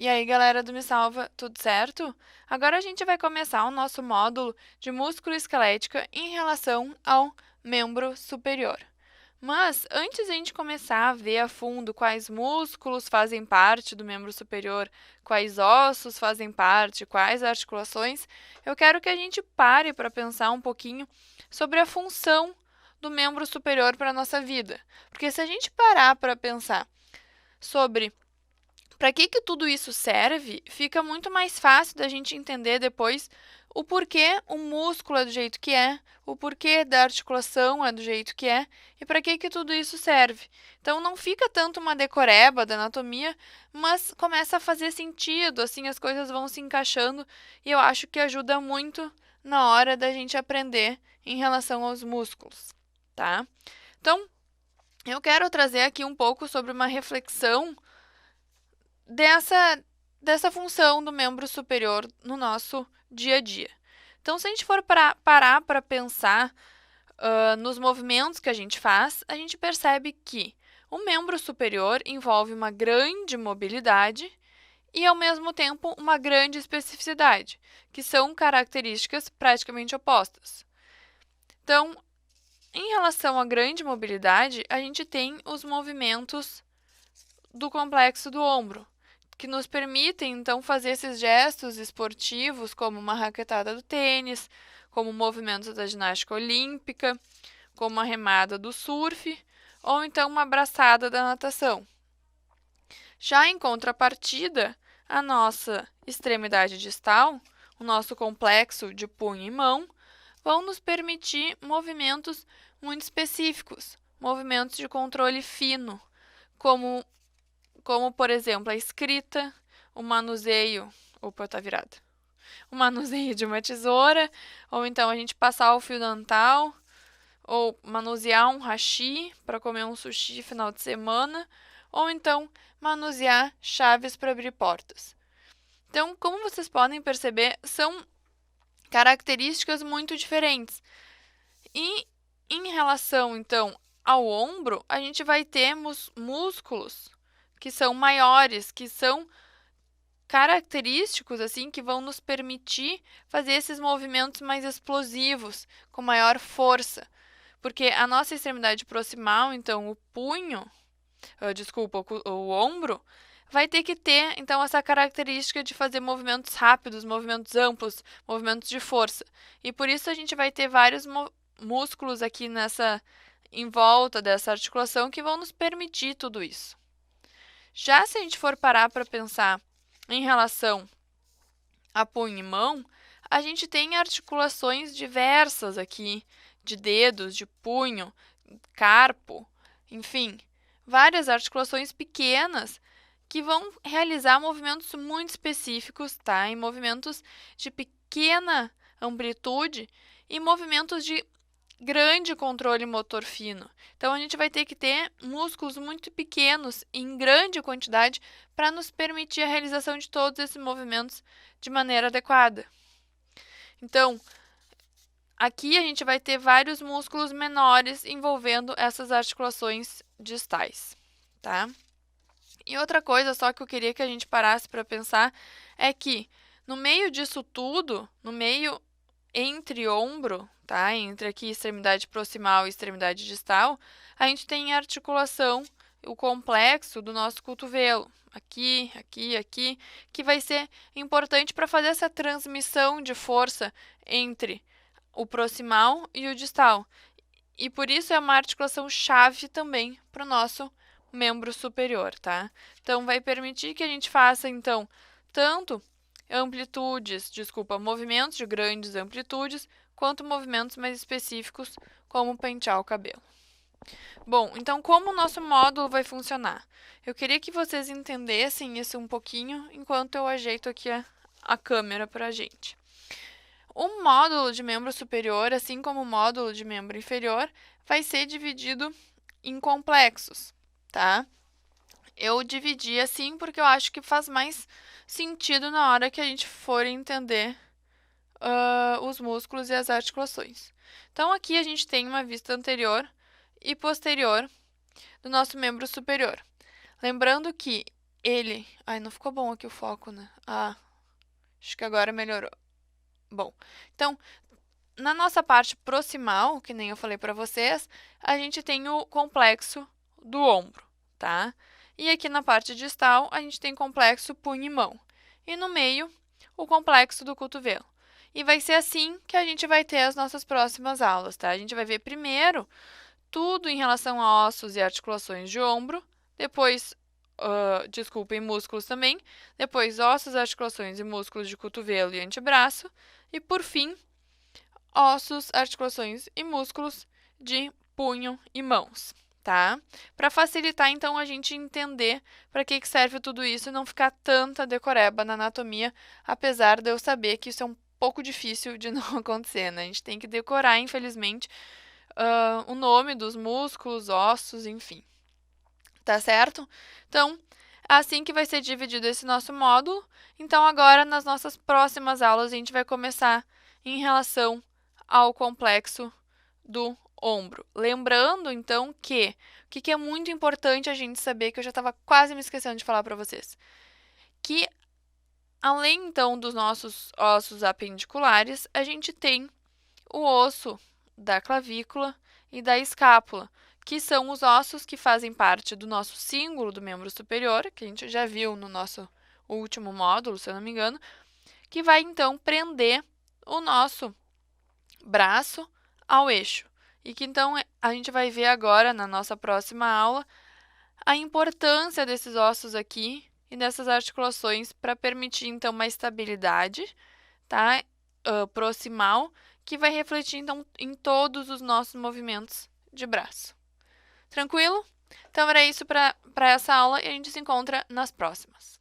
E aí, galera do Me Salva, tudo certo? Agora a gente vai começar o nosso módulo de músculo-esquelética em relação ao membro superior. Mas, antes de a gente começar a ver a fundo quais músculos fazem parte do membro superior, quais ossos fazem parte, quais articulações, eu quero que a gente pare para pensar um pouquinho sobre a função do membro superior para a nossa vida. Porque se a gente parar para pensar sobre para que tudo isso serve, fica muito mais fácil da gente entender depois o porquê o músculo é do jeito que é, o porquê da articulação é do jeito que é e para que tudo isso serve. Então não fica tanto uma decoreba da anatomia, mas começa a fazer sentido, assim as coisas vão se encaixando e eu acho que ajuda muito na hora da gente aprender em relação aos músculos, tá? Então, eu quero trazer aqui um pouco sobre uma reflexão dessa função do membro superior no nosso dia a dia. Então, se a gente for parar para pensar nos movimentos que a gente faz, a gente percebe que o membro superior envolve uma grande mobilidade e, ao mesmo tempo, uma grande especificidade, que são características praticamente opostas. Então, em relação à grande mobilidade, a gente tem os movimentos do complexo do ombro, que nos permitem, então, fazer esses gestos esportivos, como uma raquetada do tênis, como movimentos da ginástica olímpica, como a remada do surf, ou então uma braçada da natação. Já em contrapartida, a nossa extremidade distal, o nosso complexo de punho e mão, vão nos permitir movimentos muito específicos, movimentos de controle fino, como por exemplo, a escrita, o manuseio. Opa, tá virada. O manuseio de uma tesoura, ou então a gente passar o fio dental, ou manusear um hashi para comer um sushi final de semana, ou então manusear chaves para abrir portas. Então, como vocês podem perceber, são características muito diferentes. E em relação, então, ao ombro, a gente vai ter músculos que são maiores, que são característicos, assim, que vão nos permitir fazer esses movimentos mais explosivos, com maior força. Porque a nossa extremidade proximal, então, o punho, o ombro, vai ter que ter, então, essa característica de fazer movimentos rápidos, movimentos amplos, movimentos de força. E por isso a gente vai ter vários músculos aqui em volta dessa articulação que vão nos permitir tudo isso. Já se a gente for parar para pensar em relação a punho e mão, a gente tem articulações diversas aqui, de dedos, de punho, carpo, enfim, várias articulações pequenas que vão realizar movimentos muito específicos, tá? Em movimentos de pequena amplitude e movimentos de grande controle motor fino. Então, a gente vai ter que ter músculos muito pequenos em grande quantidade para nos permitir a realização de todos esses movimentos de maneira adequada. Então, aqui a gente vai ter vários músculos menores envolvendo essas articulações distais, tá? E outra coisa só que eu queria que a gente parasse para pensar é que no meio disso tudo, no meio entre ombro, tá? Entre aqui extremidade proximal e extremidade distal, a gente tem a articulação, o complexo do nosso cotovelo. Aqui, aqui, aqui, que vai ser importante para fazer essa transmissão de força entre o proximal e o distal. E por isso é uma articulação chave também para o nosso membro superior, tá? Então, vai permitir que a gente faça, então, tanto movimentos de grandes amplitudes, quanto movimentos mais específicos, como pentear o cabelo. Bom, então como o nosso módulo vai funcionar? Eu queria que vocês entendessem isso um pouquinho, enquanto eu ajeito aqui a câmera para a gente. O módulo de membro superior, assim como o módulo de membro inferior, vai ser dividido em complexos, tá? Eu dividi assim porque eu acho que faz mais sentido na hora que a gente for entender os músculos e as articulações. Então, aqui a gente tem uma vista anterior e posterior do nosso membro superior. Lembrando que ele... Ai, não ficou bom aqui o foco, né? Ah, acho que agora melhorou. Bom, então, na nossa parte proximal, que nem eu falei para vocês, a gente tem o complexo do ombro, tá? E aqui na parte distal, a gente tem complexo punho e mão. E no meio, o complexo do cotovelo. E vai ser assim que a gente vai ter as nossas próximas aulas, tá? A gente vai ver primeiro tudo em relação a ossos e articulações de ombro, depois, desculpem, músculos também, depois ossos, articulações e músculos de cotovelo e antebraço, e por fim, ossos, articulações e músculos de punho e mãos, tá? Para facilitar, então, a gente entender para que serve tudo isso e não ficar tanta decoreba na anatomia, apesar de eu saber que isso é um pouco difícil de não acontecer, né? A gente tem que decorar, infelizmente, o nome dos músculos, ossos, enfim. Tá certo? Então, assim que vai ser dividido esse nosso módulo. Então, agora, nas nossas próximas aulas, a gente vai começar em relação ao complexo do ombro. Lembrando, então, que o que é muito importante a gente saber, que eu já estava quase me esquecendo de falar para vocês, que além, então, dos nossos ossos apendiculares, a gente tem o osso da clavícula e da escápula, que são os ossos que fazem parte do nosso símbolo do membro superior, que a gente já viu no nosso último módulo, se eu não me engano, que vai então prender o nosso braço ao eixo. E que então a gente vai ver agora na nossa próxima aula a importância desses ossos aqui e dessas articulações para permitir então uma estabilidade, tá? Proximal, que vai refletir então em todos os nossos movimentos de braço. Tranquilo? Então era isso para essa aula e a gente se encontra nas próximas.